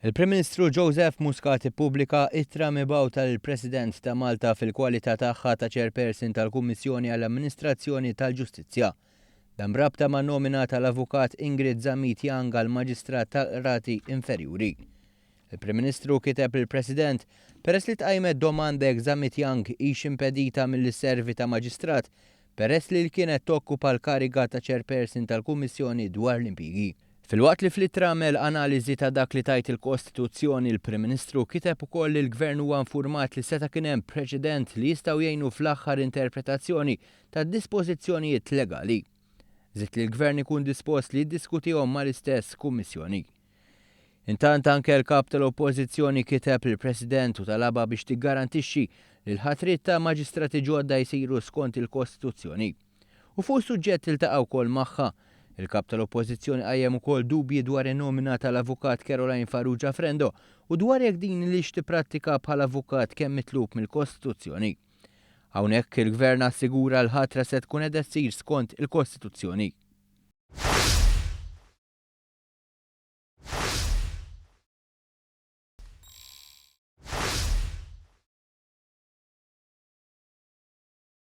Il-Prim Ministru Joseph Muscat ippubblika ittra mibgħuta tal-President ta' Malta fil-kwalità tagħha ta' Chairperson tal-Kummissjoni għall-Amministrazzjoni tal-Ġustizzja. Dan brabta ma' nomina tal-Avukat Ingrid Zamit Young għall-Maġistrat tal-Rati Inferjuri. Il-Prim Ministru kiteb il-President peress li tqajmet domanda jekk Zamit Young hix impedita mill-servi ta' Maġistrat peress li kienet tokkupa l-kariga ta' Chairperson tal-Kummissjoni dwar l-impjiegi. Fil-waqt li fl-ittra għamel analiżi ta' dak li tajt il-Kostituzzjoni, il-Prim Ministru kiteb ukoll li l-Gvern huwa infurmat li seta' kien hemm preċedent li jistgħu jgħinu fl-aħħar interpretazzjoni ta' dispożizzjonijiet legali. Żied li l-Gvern ikun dispost li jiddiskutihom mal-istess Kummissjoni. Intant anke l-kap tal-Oppożizzjoni kiteb lill-President u talaba biex tiggarantixxi li l-ħatriet ta' maġistrati ġodda jsiru skont il-Kostituzzjoni. U fuq suġġett iltaqgħu wkoll magħha, il-kap tal-Oppożizzjoni qajjem ukoll dubji dwar in-nomina tal-Avukat Caroline Farrugia Frendo u dwar jekk din lix tipprattika bħala avukat kemm mitlub mill-Kostituzzjoni. Hawnhekk il-Gvern assigura l-ħatra se tkun qiegħda ssir skont il-Kostituzzjoni.